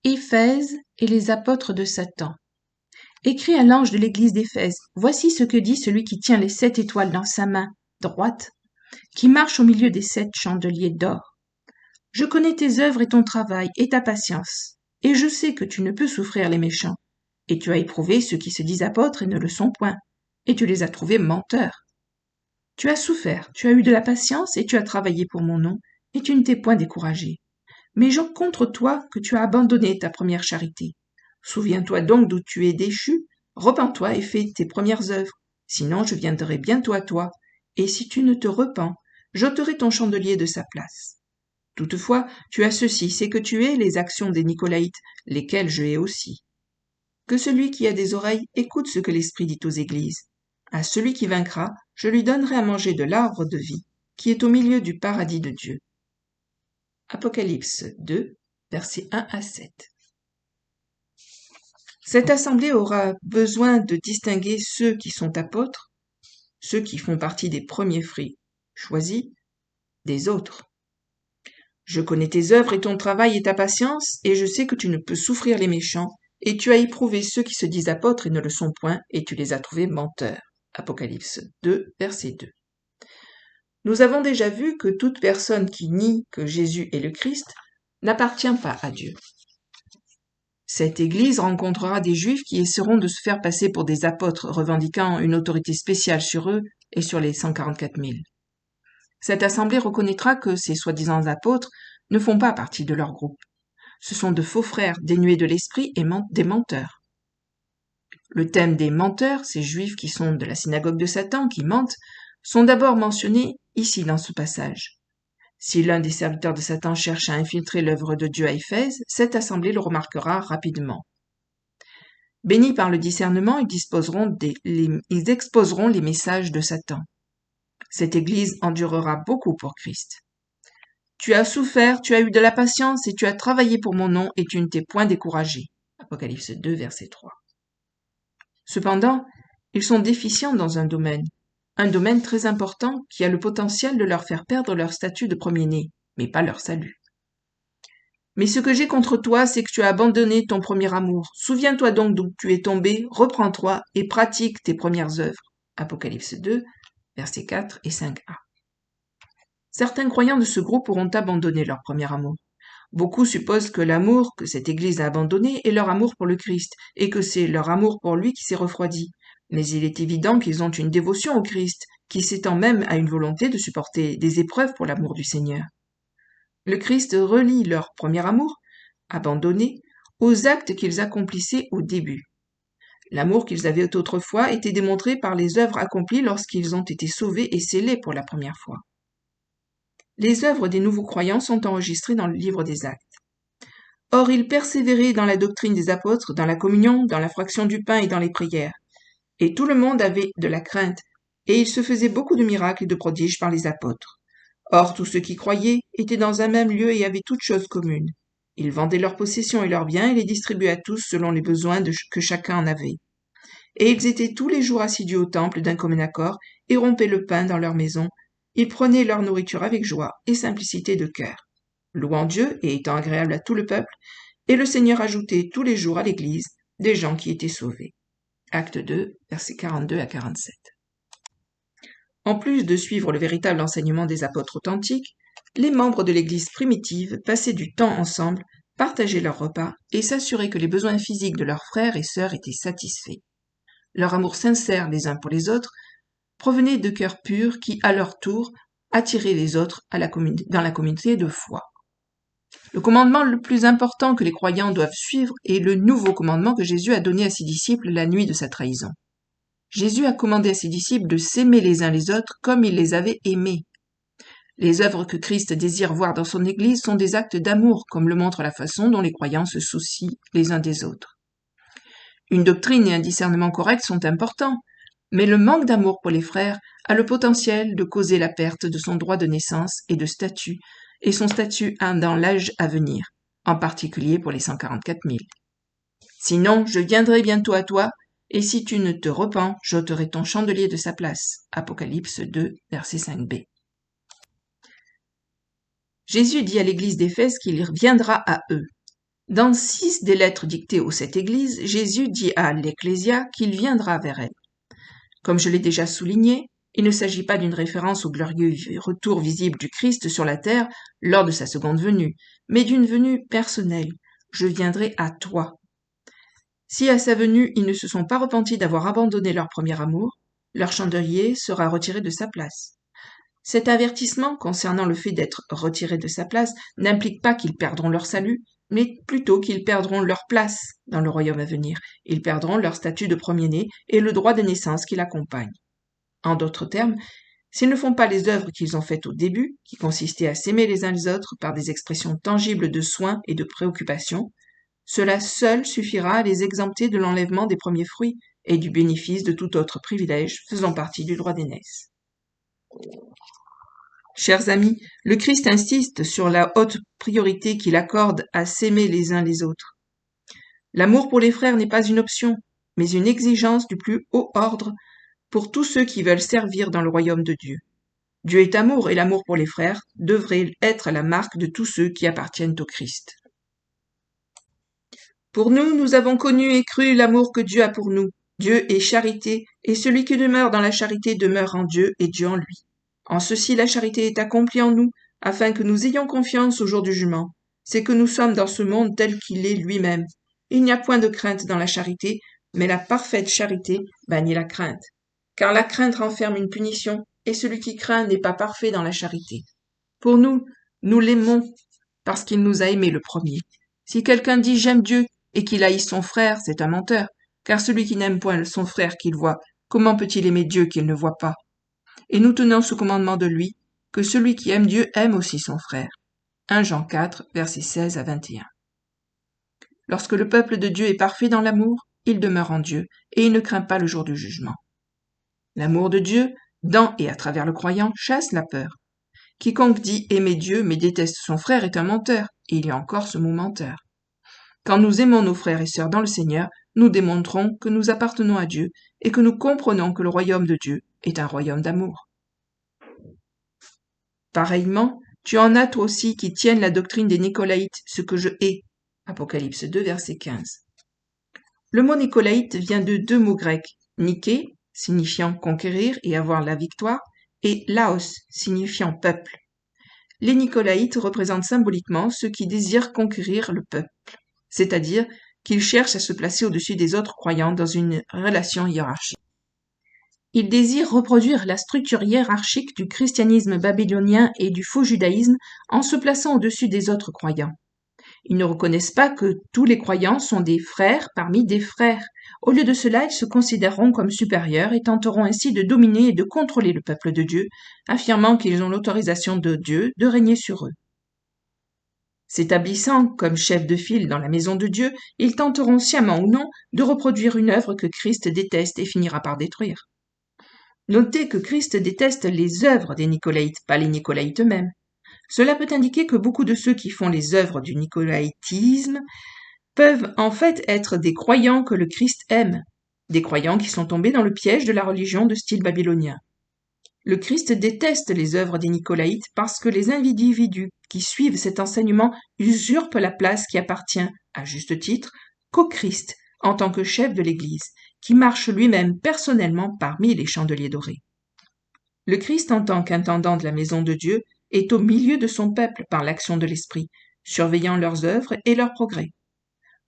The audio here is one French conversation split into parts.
Éphèse et les apôtres de Satan. Écrit à l'ange de l'église d'Éphèse, voici ce que dit celui qui tient les 7 étoiles dans sa main droite, qui marche au milieu des 7 chandeliers d'or. Je connais tes œuvres et ton travail et ta patience, et je sais que tu ne peux souffrir les méchants, et tu as éprouvé ceux qui se disent apôtres et ne le sont point, et tu les as trouvés menteurs. Tu as souffert, tu as eu de la patience et tu as travaillé pour mon nom, et tu ne t'es point découragé. Mais j'ai contre toi que tu as abandonné ta première charité. Souviens-toi donc d'où tu es déchu, repens-toi et fais tes premières œuvres, sinon je viendrai bientôt à toi, et si tu ne te repens, j'ôterai ton chandelier de sa place. Toutefois, tu as ceci, c'est que tu hais les actions des Nicolaïtes, lesquelles je hais aussi. Que celui qui a des oreilles écoute ce que l'Esprit dit aux églises. À celui qui vaincra, je lui donnerai à manger de l'arbre de vie, qui est au milieu du paradis de Dieu. Apocalypse 2, versets 1 à 7. Cette assemblée aura besoin de distinguer ceux qui sont apôtres, ceux qui font partie des premiers fruits choisis, des autres. Je connais tes œuvres et ton travail et ta patience, et je sais que tu ne peux souffrir les méchants, et tu as éprouvé ceux qui se disent apôtres et ne le sont point, et tu les as trouvés menteurs. Apocalypse 2, verset 2. Nous avons déjà vu que toute personne qui nie que Jésus est le Christ n'appartient pas à Dieu. Cette Église rencontrera des Juifs qui essaieront de se faire passer pour des apôtres revendiquant une autorité spéciale sur eux et sur les 144 000. Cette assemblée reconnaîtra que ces soi-disant apôtres ne font pas partie de leur groupe. Ce sont de faux frères dénués de l'esprit et des menteurs. Le thème des menteurs, ces Juifs qui sont de la synagogue de Satan, qui mentent, sont d'abord mentionnés ici dans ce passage. Si l'un des serviteurs de Satan cherche à infiltrer l'œuvre de Dieu à Éphèse, cette assemblée le remarquera rapidement. Bénis par le discernement, ils exposeront les messages de Satan. Cette Église endurera beaucoup pour Christ. Tu as souffert, tu as eu de la patience et tu as travaillé pour mon nom et tu ne t'es point découragé. Apocalypse 2, verset 3. Cependant, ils sont déficients dans un domaine très important qui a le potentiel de leur faire perdre leur statut de premier-né, mais pas leur salut. Mais ce que j'ai contre toi, c'est que tu as abandonné ton premier amour. Souviens-toi donc d'où tu es tombé, reprends-toi et pratique tes premières œuvres. Apocalypse 2, versets 4 et 5a. Certains croyants de ce groupe auront abandonné leur premier amour. Beaucoup supposent que l'amour que cette Église a abandonné est leur amour pour le Christ, et que c'est leur amour pour lui qui s'est refroidi. Mais il est évident qu'ils ont une dévotion au Christ, qui s'étend même à une volonté de supporter des épreuves pour l'amour du Seigneur. Le Christ relie leur premier amour, abandonné, aux actes qu'ils accomplissaient au début. L'amour qu'ils avaient autrefois était démontré par les œuvres accomplies lorsqu'ils ont été sauvés et scellés pour la première fois. Les œuvres des nouveaux croyants sont enregistrées dans le livre des Actes. Or, ils persévéraient dans la doctrine des apôtres, dans la communion, dans la fraction du pain et dans les prières. Et tout le monde avait de la crainte, et il se faisait beaucoup de miracles et de prodiges par les apôtres. Or, tous ceux qui croyaient étaient dans un même lieu et avaient toutes choses communes. Ils vendaient leurs possessions et leurs biens et les distribuaient à tous selon les besoins que chacun en avait. Et ils étaient tous les jours assidus au temple d'un commun accord et rompaient le pain dans leur maison. Ils prenaient leur nourriture avec joie et simplicité de cœur, louant Dieu et étant agréables à tout le peuple, et le Seigneur ajoutait tous les jours à l'Église des gens qui étaient sauvés. Acte 2, versets 42 à 47. En plus de suivre le véritable enseignement des apôtres authentiques, les membres de l'Église primitive passaient du temps ensemble, partageaient leurs repas et s'assuraient que les besoins physiques de leurs frères et sœurs étaient satisfaits. Leur amour sincère les uns pour les autres provenait de cœurs purs qui, à leur tour, attiraient les autres dans la communauté de foi. Le commandement le plus important que les croyants doivent suivre est le nouveau commandement que Jésus a donné à ses disciples la nuit de sa trahison. Jésus a commandé à ses disciples de s'aimer les uns les autres comme il les avait aimés. Les œuvres que Christ désire voir dans son Église sont des actes d'amour, comme le montre la façon dont les croyants se soucient les uns des autres. Une doctrine et un discernement corrects sont importants, mais le manque d'amour pour les frères a le potentiel de causer la perte de son droit de naissance et de statut, et son statut dans l'âge à venir, en particulier pour les 144 000. Sinon, je viendrai bientôt à toi, et si tu ne te repens, j'ôterai ton chandelier de sa place. Apocalypse 2, verset 5b. Jésus dit à l'église d'Éphèse qu'il viendra à eux. Dans 6 des lettres dictées aux 7 églises, Jésus dit à l'Ecclésia qu'il viendra vers elle. Comme je l'ai déjà souligné, il ne s'agit pas d'une référence au glorieux retour visible du Christ sur la terre lors de sa seconde venue, mais d'une venue personnelle. Je viendrai à toi. Si à sa venue ils ne se sont pas repentis d'avoir abandonné leur premier amour, leur chandelier sera retiré de sa place. Cet avertissement concernant le fait d'être retiré de sa place n'implique pas qu'ils perdront leur salut, mais plutôt qu'ils perdront leur place dans le royaume à venir. Ils perdront leur statut de premier-né et le droit de naissance qui l'accompagne. En d'autres termes, s'ils ne font pas les œuvres qu'ils ont faites au début, qui consistaient à s'aimer les uns les autres par des expressions tangibles de soins et de préoccupation, cela seul suffira à les exempter de l'enlèvement des premiers fruits et du bénéfice de tout autre privilège faisant partie du droit d'aînesse. Chers amis, le Christ insiste sur la haute priorité qu'il accorde à s'aimer les uns les autres. L'amour pour les frères n'est pas une option, mais une exigence du plus haut ordre pour tous ceux qui veulent servir dans le royaume de Dieu. Dieu est amour et l'amour pour les frères devrait être la marque de tous ceux qui appartiennent au Christ. Pour nous, nous avons connu et cru l'amour que Dieu a pour nous. Dieu est charité, et celui qui demeure dans la charité demeure en Dieu et Dieu en lui. En ceci, la charité est accomplie en nous, afin que nous ayons confiance au jour du jugement. C'est que nous sommes dans ce monde tel qu'il est lui-même. Il n'y a point de crainte dans la charité, mais la parfaite charité bannit la crainte. Car la crainte renferme une punition, et celui qui craint n'est pas parfait dans la charité. Pour nous, nous l'aimons parce qu'il nous a aimés le premier. Si quelqu'un dit « j'aime Dieu » et qu'il haït son frère, c'est un menteur, car celui qui n'aime point son frère qu'il voit, comment peut-il aimer Dieu qu'il ne voit pas? Et nous tenons ce commandement de lui, que celui qui aime Dieu aime aussi son frère. 1 Jean 4, versets 16 à 21. Lorsque le peuple de Dieu est parfait dans l'amour, il demeure en Dieu, et il ne craint pas le jour du jugement. L'amour de Dieu, dans et à travers le croyant, chasse la peur. Quiconque dit aimer Dieu mais déteste son frère est un menteur, et il y a encore ce mot menteur. Quand nous aimons nos frères et sœurs dans le Seigneur, nous démontrons que nous appartenons à Dieu et que nous comprenons que le royaume de Dieu est un royaume d'amour. Pareillement, tu en as toi aussi qui tiennent la doctrine des Nicolaïtes, ce que je hais. Apocalypse 2, verset 15. Le mot Nicolaïte vient de 2 mots grecs, Niké, signifiant conquérir et avoir la victoire, et Laos, signifiant peuple. Les Nicolaïtes représentent symboliquement ceux qui désirent conquérir le peuple, c'est-à-dire qu'ils cherchent à se placer au-dessus des autres croyants dans une relation hiérarchique. Ils désirent reproduire la structure hiérarchique du christianisme babylonien et du faux judaïsme en se plaçant au-dessus des autres croyants. Ils ne reconnaissent pas que tous les croyants sont des frères parmi des frères. Au lieu de cela, ils se considéreront comme supérieurs et tenteront ainsi de dominer et de contrôler le peuple de Dieu, affirmant qu'ils ont l'autorisation de Dieu de régner sur eux. S'établissant comme chefs de file dans la maison de Dieu, ils tenteront sciemment ou non de reproduire une œuvre que Christ déteste et finira par détruire. Notez que Christ déteste les œuvres des Nicolaïtes, pas les Nicolaïtes eux-mêmes. Cela peut indiquer que beaucoup de ceux qui font les œuvres du nicolaïtisme peuvent en fait être des croyants que le Christ aime, des croyants qui sont tombés dans le piège de la religion de style babylonien. Le Christ déteste les œuvres des Nicolaïtes parce que les individus qui suivent cet enseignement usurpent la place qui appartient, à juste titre, qu'au Christ en tant que chef de l'Église, qui marche lui-même personnellement parmi les chandeliers dorés. Le Christ, en tant qu'intendant de la maison de Dieu, est au milieu de son peuple par l'action de l'Esprit, surveillant leurs œuvres et leurs progrès.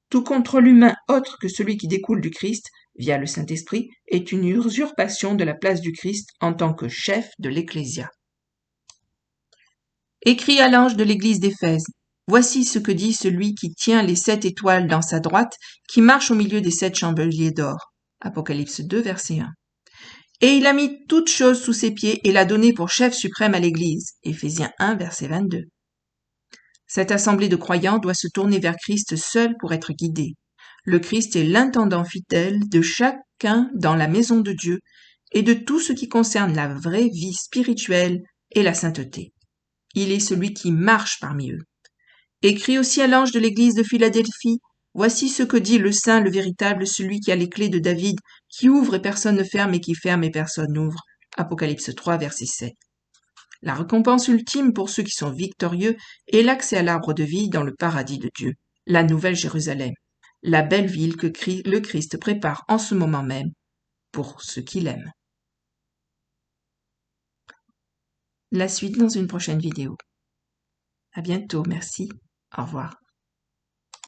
Tout contrôle humain autre que celui qui découle du Christ, via le Saint-Esprit, est une usurpation de la place du Christ en tant que chef de l'Ecclésia. Écrit à l'ange de l'église d'Éphèse, voici ce que dit celui qui tient les 7 étoiles dans sa droite, qui marche au milieu des 7 chandeliers d'or. Apocalypse 2, verset 1. Et il a mis toute chose sous ses pieds et l'a donné pour chef suprême à l'Église. Éphésiens 1, verset 22. Cette assemblée de croyants doit se tourner vers Christ seul pour être guidée. Le Christ est l'intendant fidèle de chacun dans la maison de Dieu et de tout ce qui concerne la vraie vie spirituelle et la sainteté. Il est celui qui marche parmi eux. Écrit aussi à l'ange de l'église de Philadelphie, voici ce que dit le saint, le véritable, celui qui a les clés de David, qui ouvre et personne ne ferme et qui ferme et personne n'ouvre. Apocalypse 3, verset 7. La récompense ultime pour ceux qui sont victorieux est l'accès à l'arbre de vie dans le paradis de Dieu. la Nouvelle Jérusalem, la belle ville que le Christ prépare en ce moment même pour ceux qui l'aiment. La suite dans une prochaine vidéo. À bientôt, merci. Au revoir.